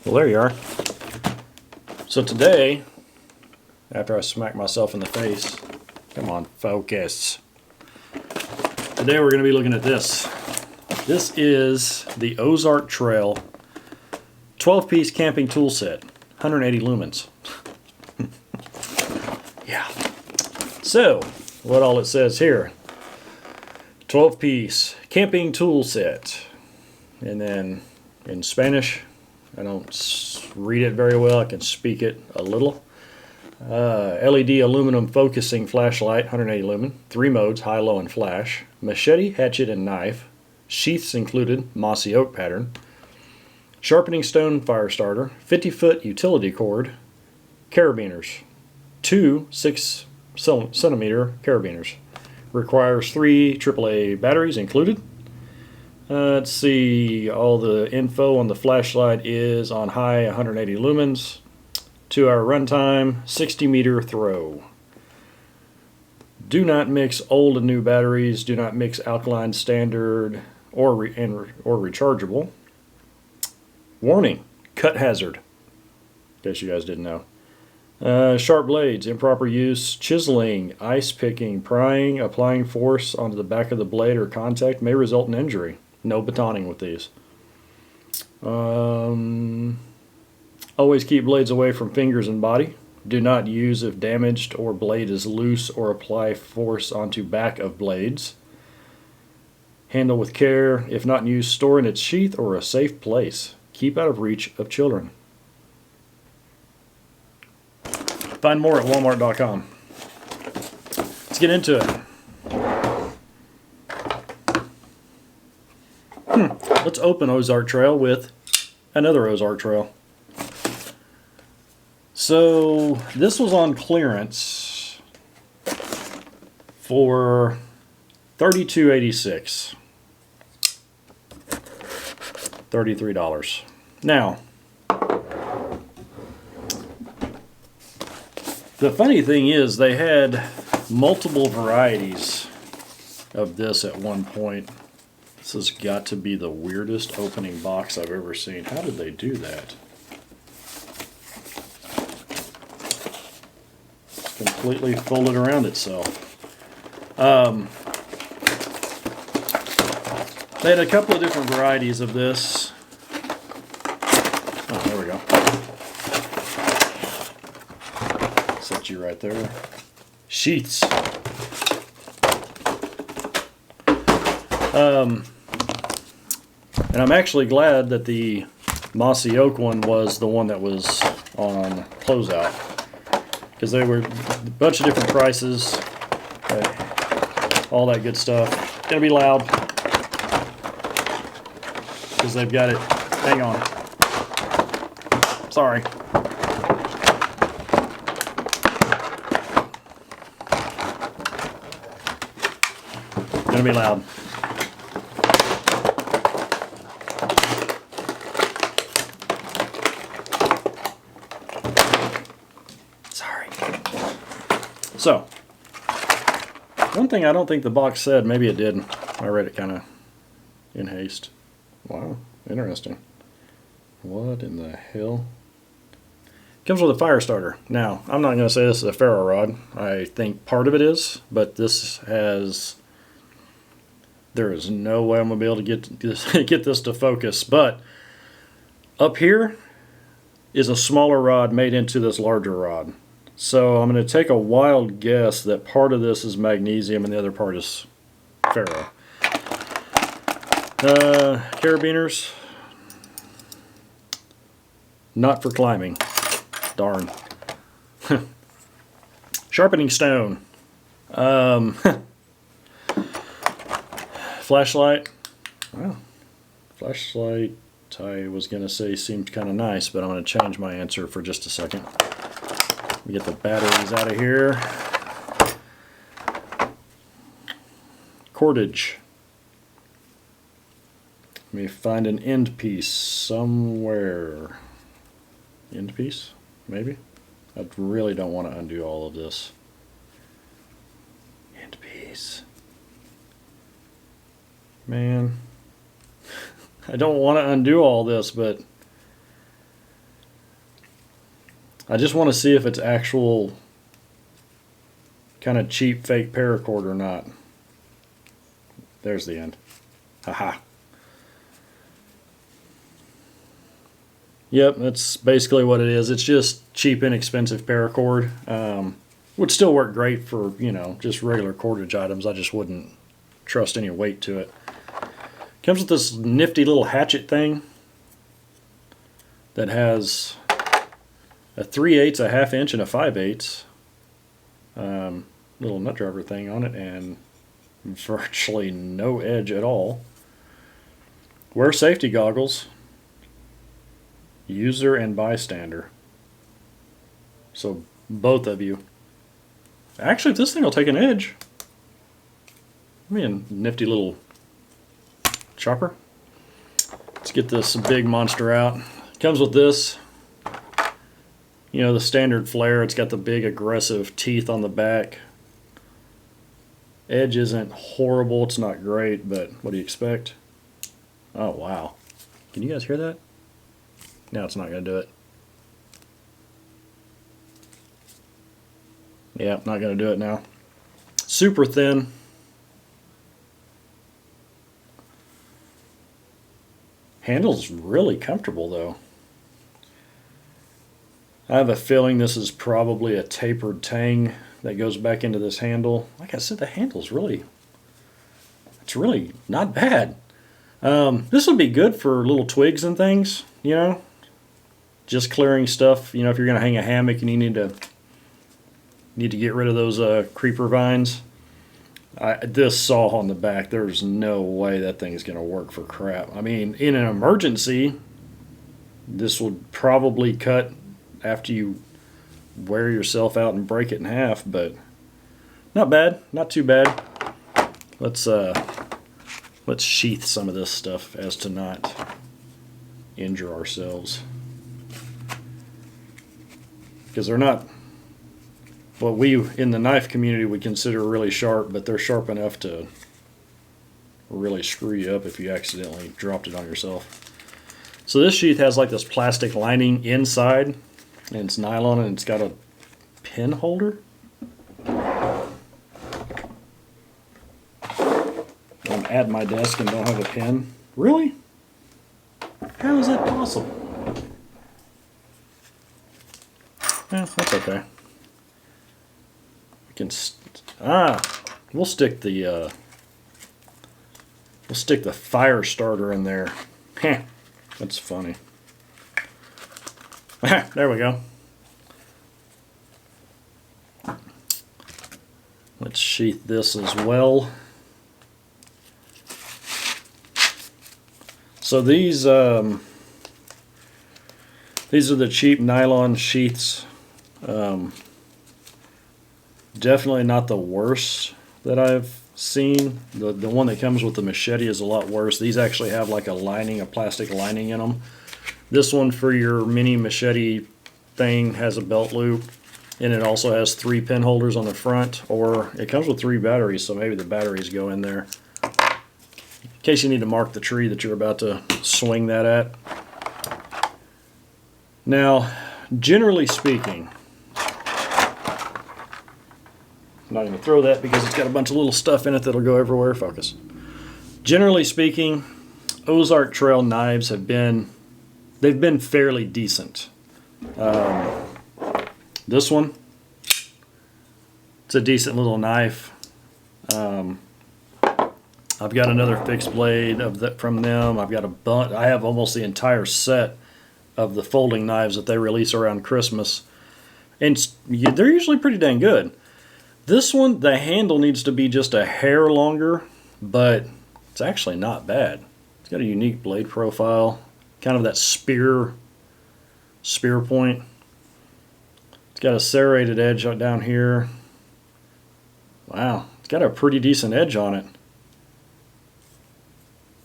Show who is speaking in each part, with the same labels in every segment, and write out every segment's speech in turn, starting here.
Speaker 1: Well, there you are. So today, after I smack myself in the face, come on, focus. Today we're going to be looking at this. This is the Ozark Trail 12-piece camping tool set, 180 lumens. Yeah. So, what all it says here. 12-piece camping tool set. And then in Spanish, I don't read it very well. I can speak it a little. LED aluminum focusing flashlight, 180 lumen. 3 modes, high, low, and flash. Machete, hatchet, and knife. Sheaths included, mossy oak pattern. Sharpening stone fire starter. 50-foot utility cord. Carabiners. 2 6-centimeter carabiners. Requires 3 AAA batteries included. Let's see, all the info on the flashlight is on high 180 lumens, 2-hour runtime, 60-meter throw. Do not mix old and new batteries. Do not mix alkaline standard or rechargeable. Warning, cut hazard, in case you guys didn't know. Sharp blades, improper use, chiseling, ice picking, prying, applying force onto the back of the blade or contact may result in injury. No batoning with these. Always keep blades away from fingers and body. Do not use if damaged or blade is loose, or apply force onto back of blades. Handle with care. If not in use, store in its sheath or a safe place. Keep out of reach of children. Find more at walmart.com. Let's get into it. Let's open Ozark Trail with another Ozark Trail. So this was on clearance for $32.86. $33. Now, the funny thing is they had multiple varieties of this at one point. This has got to be the weirdest opening box I've ever seen. How did they do that? Completely folded around itself. They had a couple of different varieties of this. Oh, there we go. Set you right there. Sheaths. And I'm actually glad that the mossy oak one was the one that was on closeout, because they were a bunch of different prices, all that good stuff. Gonna be loud because they've got it. Hang on. Sorry. Gonna be loud. So, one thing I don't think the box said, maybe it did. I read it kind of in haste. Wow, interesting. What in the hell? Comes with a fire starter. Now, I'm not going to say this is a ferro rod. I think part of it is, but this has... There is no way I'm going to be able to get this to focus. But up here is a smaller rod made into this larger rod. So I'm going to take a wild guess that part of this is magnesium and the other part is ferro. Carabiners. Not for climbing. Darn. Sharpening stone. Flashlight. Wow. Flashlight, I was going to say seemed kind of nice, but I'm going to change my answer for just a second. Let me get the batteries out of here. Cordage. Let me find an end piece somewhere. End piece? Maybe? I really don't want to undo all of this. End piece. Man. I don't want to undo all this, but I just want to see if it's actual kind of cheap fake paracord or not. There's the end. Haha. Yep, that's basically what it is. It's just cheap, inexpensive paracord. Would still work great for, you know, just regular cordage items. I just wouldn't trust any weight to it. Comes with this nifty little hatchet thing that has a 3/8, a 1/2 inch, and a 5/8 little nut driver thing on it, and virtually no edge at all. Wear safety goggles, user and bystander. So both of you. Actually, if this thing will take an edge. I mean, nifty little chopper. Let's get this big monster out. Comes with this, you know, the standard flare. It's got the big aggressive teeth on the back. Edge isn't horrible, it's not great, but what do you expect? Oh wow. Can you guys hear that? No, it's not going to do it. Yeah, not going to do it now. Super thin. Handle's really comfortable though. I have a feeling this is probably a tapered tang that goes back into this handle. Like I said, the handle's really, it's really not bad. This would be good for little twigs and things, you know, just clearing stuff. You know, if you're going to hang a hammock and you need to get rid of those creeper vines. This saw on the back, there's no way that thing's going to work for crap. I mean, in an emergency, this would probably cut after you wear yourself out and break it in half, but not bad, not too bad. Let's sheath some of this stuff as to not injure ourselves, because they're not what we in the knife community would consider really sharp, but they're sharp enough to really screw you up if you accidentally dropped it on yourself. So this sheath has like this plastic lining inside, and it's nylon, and it's got a pin holder. I'm at my desk and don't have a pin. Really? How is that possible? Yeah, that's okay. We can we'll stick the fire starter in there. That's funny. There we go. Let's sheath this as well. So these are the cheap nylon sheaths. Definitely not the worst that I've seen. The one that comes with the machete is a lot worse. These actually have like a lining, a plastic lining in them. This one for your mini machete thing has a belt loop, and it also has 3 pin holders on the front, or it comes with 3 batteries, so maybe the batteries go in there in case you need to mark the tree that you're about to swing that at. Now, generally speaking, I'm not going to throw that because it's got a bunch of little stuff in it that'll go everywhere. Focus. Generally speaking, Ozark Trail knives they've been fairly decent. This one, it's a decent little knife. I've got another fixed blade from them. I have almost the entire set of the folding knives that they release around Christmas, and they're usually pretty dang good. This one, the handle needs to be just a hair longer, but it's actually not bad. It's got a unique blade profile, kind of that spear point. It's got a serrated edge down here. Wow, it's got a pretty decent edge on it.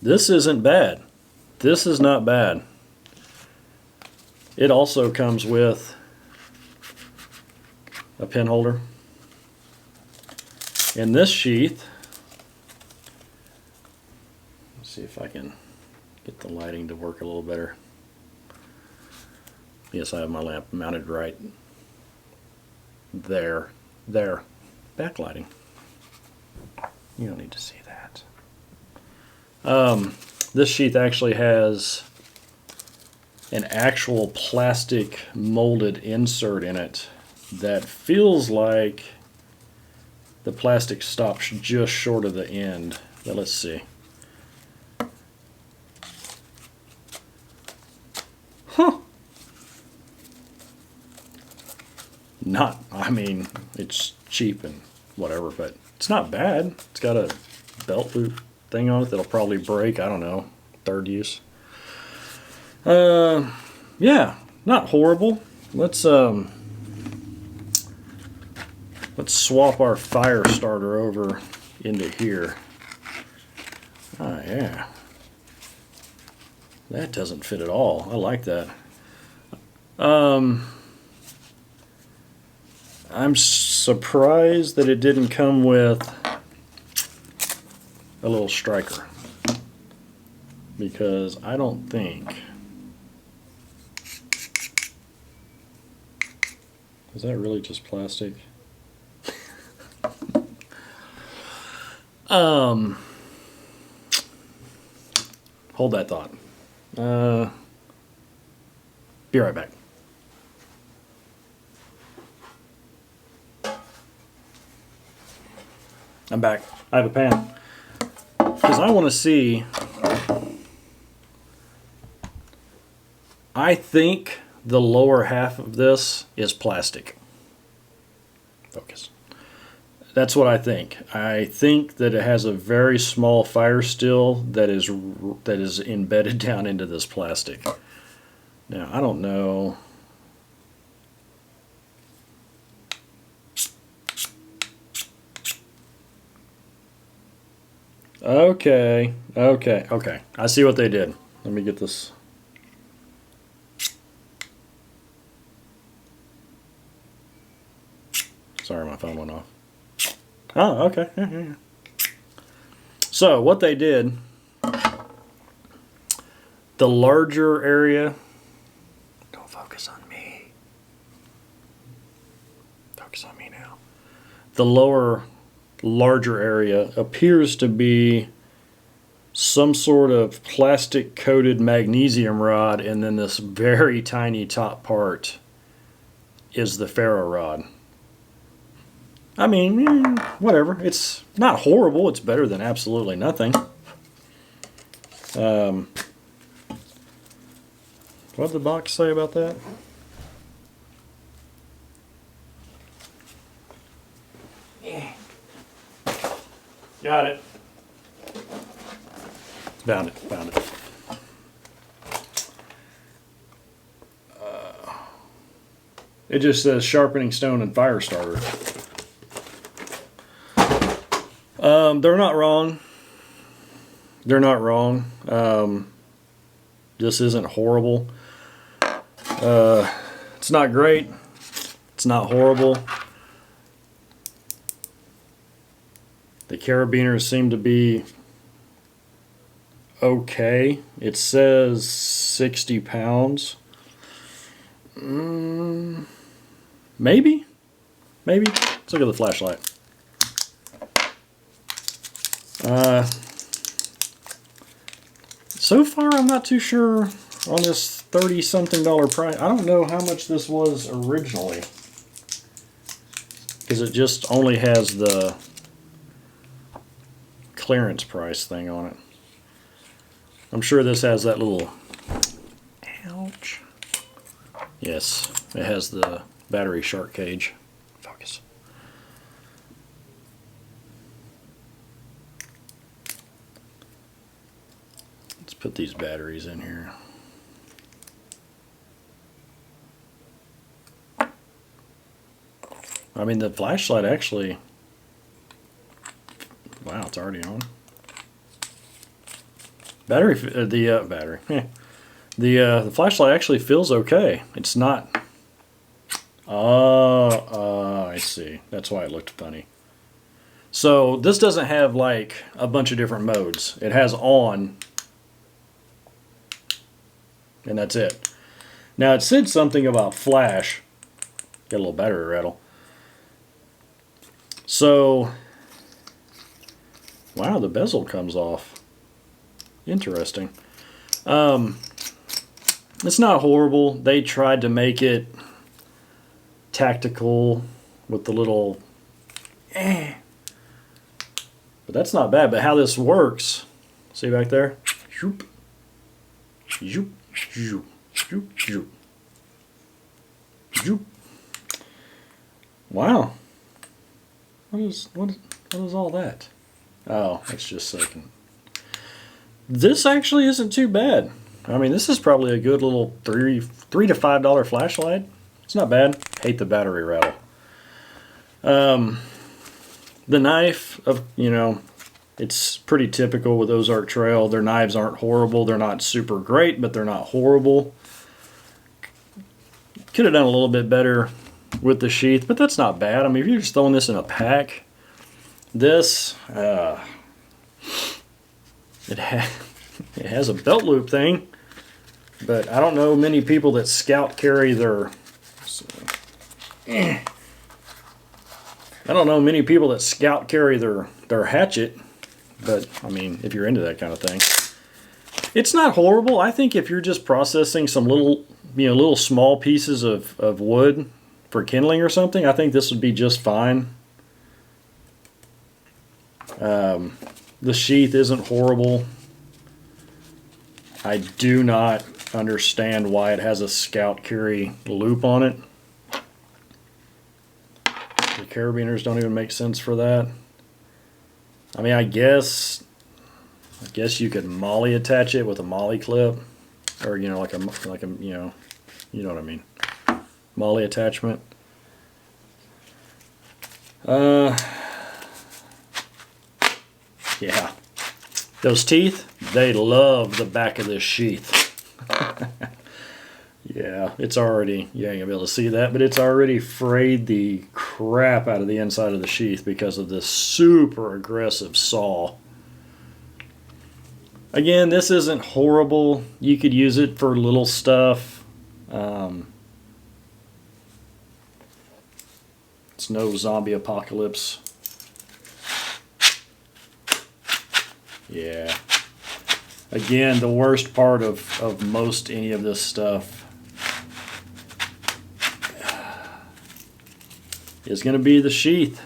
Speaker 1: This isn't bad. This is not bad. It also comes with a pin holder. In this sheath, let's see if I can get the lighting to work a little better. Yes, I have my lamp mounted right there. There. Backlighting. You don't need to see that. This sheath actually has an actual plastic molded insert in it that feels like the plastic stops just short of the end. But let's see. Huh. Not, I mean, it's cheap and whatever, but it's not bad. It's got a belt loop thing on it that'll probably break, I don't know, third use. Yeah, not horrible. Let's swap our fire starter over into here. Oh yeah. That doesn't fit at all. I like that. I'm surprised that it didn't come with a little striker, because I don't think, is that really just plastic? Hold that thought. Be right back. I'm back. I have a pan. Because I want to see, I think the lower half of this is plastic. Focus. That's what I think. I think that it has a very small fire still that is embedded down into this plastic. Now, I don't know. Okay. I see what they did. Let me get this. Sorry, my phone went off. Oh, okay. Yeah. So, what they did, the larger area, don't focus on me. Focus on me now. The larger area appears to be some sort of plastic coated magnesium rod, and then this very tiny top part is the ferro rod. I mean, whatever. It's not horrible. It's better than absolutely nothing. What did the box say about that? Got it. Found it. It just says sharpening stone and fire starter. They're not wrong. This isn't horrible. It's not great. It's not horrible. The carabiners seem to be okay. It says 60 pounds. Maybe. Let's look at the flashlight. So far, I'm not too sure on this $30-something price. I don't know how much this was originally, because it just only has the clearance price thing on it. I'm sure this has that little, ouch. Yes, it has the battery shark cage. Focus. Let's put these batteries in here. I mean, the flashlight actually, wow, it's already on. The flashlight actually feels okay. It's not. I see. That's why it looked funny. So this doesn't have like a bunch of different modes. It has on, and that's it. Now it said something about flash. Get a little battery rattle. So, wow, the bezel comes off. Interesting. It's not horrible. They tried to make it tactical with the little but that's not bad. But how this works, see back there? Shoop, shoop, shoop, shoop, shoop, shoop. Wow. What is all that? Oh, it's just a second. This actually isn't too bad. I mean, this is probably a good little $3 to $5 flashlight. It's not bad. Hate the battery rattle. The knife, it's pretty typical with Ozark Trail. Their knives aren't horrible. They're not super great, but they're not horrible. Could have done a little bit better with the sheath, but that's not bad. I mean, if you're just throwing this in a pack, this, it has a belt loop thing, but I don't know many people that scout carry their, I don't know many people that scout carry their hatchet, but I mean, if you're into that kind of thing, it's not horrible. I think if you're just processing some little small pieces of wood for kindling or something, I think this would be just fine. The sheath isn't horrible. I do not understand why it has a scout carry loop on it. The carabiners don't even make sense for that. I mean, I guess you could molly attach it with a molly clip, or like a you know what I mean, molly attachment. Yeah, those teeth, they love the back of this sheath. Yeah, it's already, you ain't gonna be able to see that, but it's already frayed the crap out of the inside of the sheath because of this super aggressive saw. Again, this isn't horrible. You could use it for little stuff. It's no zombie apocalypse. Yeah. Again, the worst part of most any of this stuff is going to be the sheath.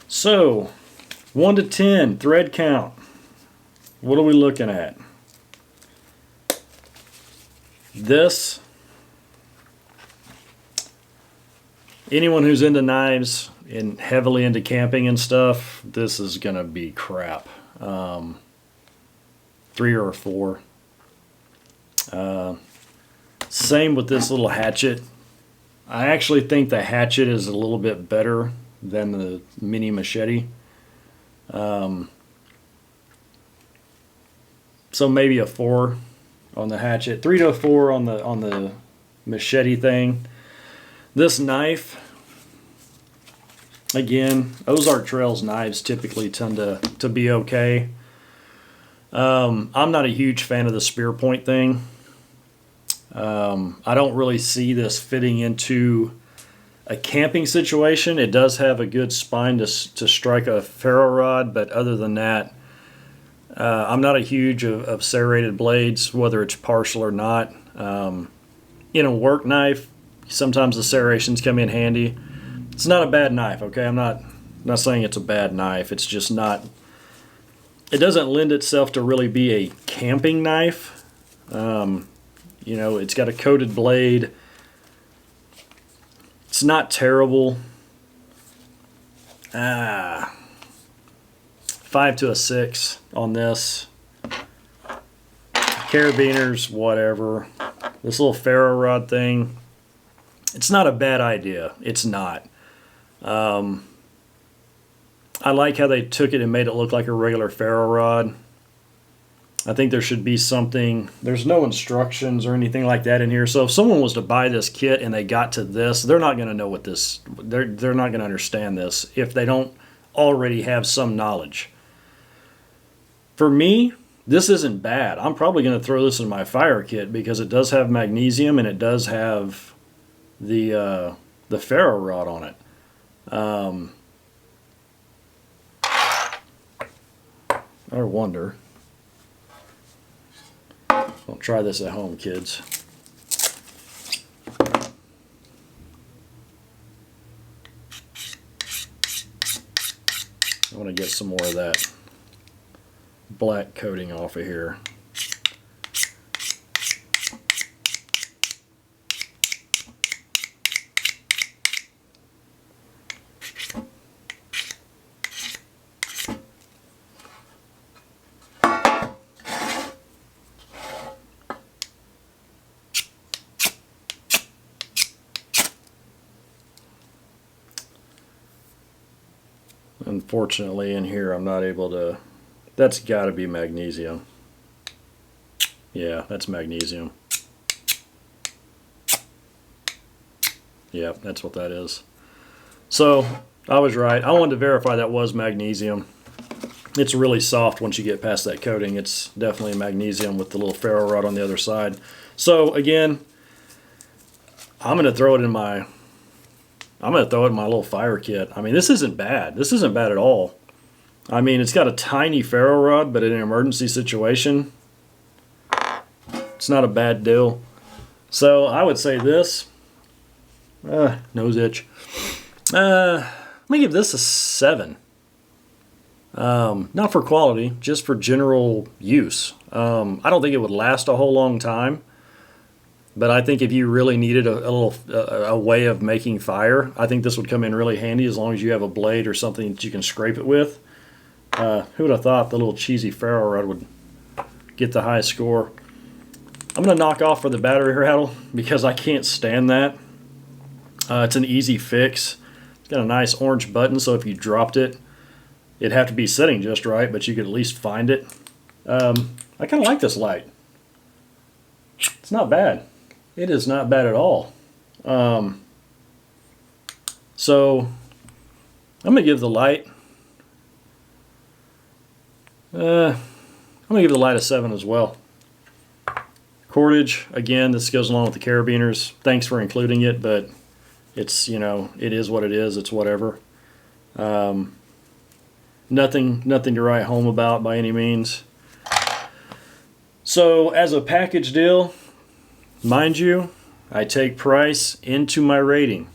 Speaker 1: So, 1 to 10, thread count. What are we looking at? This, anyone who's into knives and heavily into camping and stuff, this is going to be crap. 3 or 4. Same with this little hatchet. I actually think the hatchet is a little bit better than the mini machete. So maybe a 4 on the hatchet, 3 to a 4 on the machete thing. This knife, again, Ozark Trail's knives typically tend to be okay. I'm not a huge fan of the spear point thing. I don't really see this fitting into a camping situation. It does have a good spine to strike a ferro rod, but other than that, I'm not a huge of serrated blades, whether it's partial or not. In a work knife, sometimes the serrations come in handy. It's not a bad knife, okay? I'm not saying it's a bad knife. It's just not. It doesn't lend itself to really be a camping knife. It's got a coated blade. It's not terrible. 5 to a 6 on this. Carabiners, whatever. This little ferro rod thing, it's not a bad idea. It's not. I like how they took it and made it look like a regular ferro rod. I think there should be something. There's no instructions or anything like that in here. So if someone was to buy this kit and they got to this, they're not going to know what this. They're not going to understand this if they don't already have some knowledge. For me, this isn't bad. I'm probably going to throw this in my fire kit because it does have magnesium and it does have the ferro rod on it. I wonder. Don't try this at home, kids. I want to get some more of that black coating off of here. Unfortunately, in here I'm not able to. That's got to be magnesium. Yeah, that's magnesium. Yeah, that's what that is. So I was right. I wanted to verify that was magnesium. It's really soft once you get past that coating. It's definitely magnesium with the little ferro rod on the other side. So again, I'm going to throw it in my little fire kit. I mean, this isn't bad. This isn't bad at all. I mean, it's got a tiny ferro rod, but in an emergency situation, it's not a bad deal. So I would say this, nose itch. Let me give this a 7. Not for quality, just for general use. I don't think it would last a whole long time. But I think if you really needed a way of making fire, I think this would come in really handy as long as you have a blade or something that you can scrape it with. Who would have thought the little cheesy ferro rod would get the high score? I'm going to knock off for the battery rattle because I can't stand that. It's an easy fix. It's got a nice orange button, so if you dropped it, it'd have to be setting just right, but you could at least find it. I kind of like this light. It's not bad. It is not bad at all. So I'm going to give the light a 7 as well. Cordage, again, this goes along with the carabiners. Thanks for including it, but it's, it is what it is. It's whatever. Nothing to write home about by any means. So as a package deal, mind you, I take price into my rating.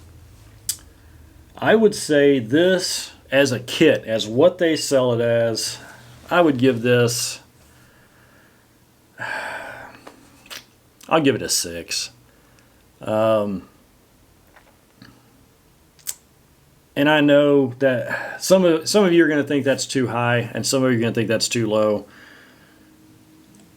Speaker 1: I would say this as a kit, as what they sell it as, I would give this, I'll give it a 6. And I know that some of you are going to think that's too high, and some of you are going to think that's too low.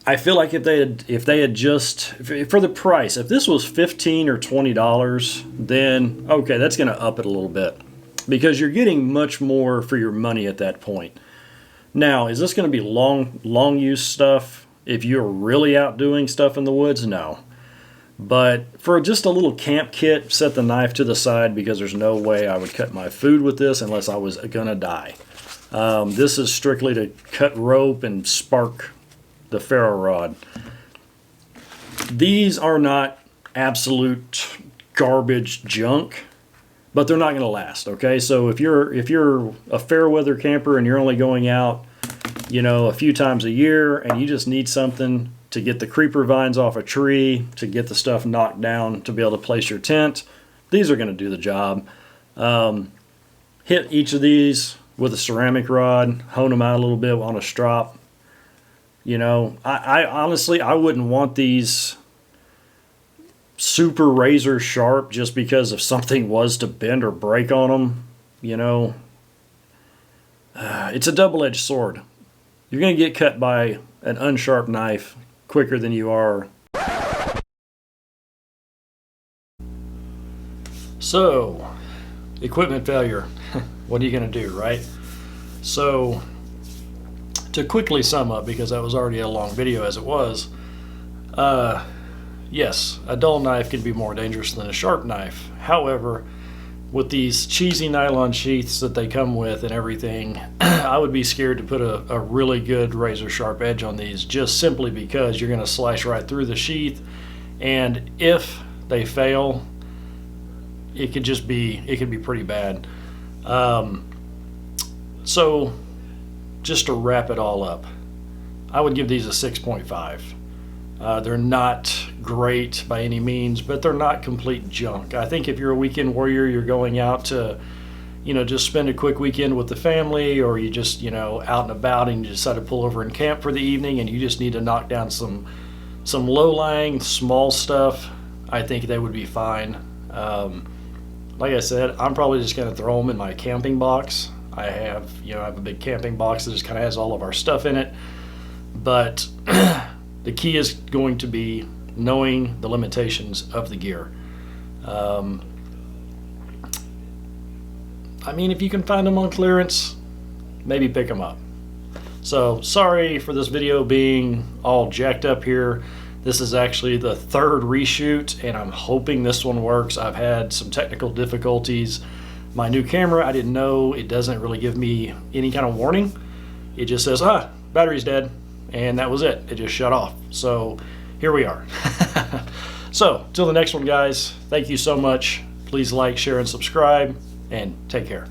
Speaker 1: I feel like if they had just, for the price, if this was $15 or $20, then okay, that's going to up it a little bit because you're getting much more for your money at that point. Now, is this going to be long use stuff? If you're really out doing stuff in the woods, no. But for just a little camp kit, set the knife to the side because there's no way I would cut my food with this unless I was gonna die. This is strictly to cut rope and spark the ferro rod. These are not absolute garbage junk, but they're not going to last. Okay, so if you're a fair weather camper and you're only going out, a few times a year, and you just need something to get the creeper vines off a tree, to get the stuff knocked down to be able to place your tent, these are going to do the job. Hit each of these with a ceramic rod, hone them out a little bit on a strop. I honestly, I wouldn't want these super razor sharp just because if something was to bend or break on them, it's a double-edged sword. You're going to get cut by an unsharp knife quicker than you are. So, equipment failure. What are you going to do, right? So, to quickly sum up, because that was already a long video as it was, yes, a dull knife can be more dangerous than a sharp knife. However, with these cheesy nylon sheaths that they come with and everything, I would be scared to put a really good razor sharp edge on these, just simply because you're going to slice right through the sheath, and if they fail, it could be pretty bad. So just to wrap it all up, I would give these a 6.5. They're not great by any means, but they're not complete junk. I think if you're a weekend warrior, you're going out to, just spend a quick weekend with the family, or you just, out and about and you decide to pull over and camp for the evening and you just need to knock down some low-lying, small stuff, I think they would be fine. Like I said, I'm probably just going to throw them in my camping box. I have a big camping box that just kind of has all of our stuff in it. But the key is going to be knowing the limitations of the gear. If you can find them on clearance, maybe pick them up. So sorry for this video being all jacked up here. This is actually the third reshoot, and I'm hoping this one works. I've had some technical difficulties. My new camera, I didn't know, it doesn't really give me any kind of warning. It just says, battery's dead, and that was it. It just shut off. So here we are. So till the next one, guys, thank you so much. Please like, share, and subscribe, and take care.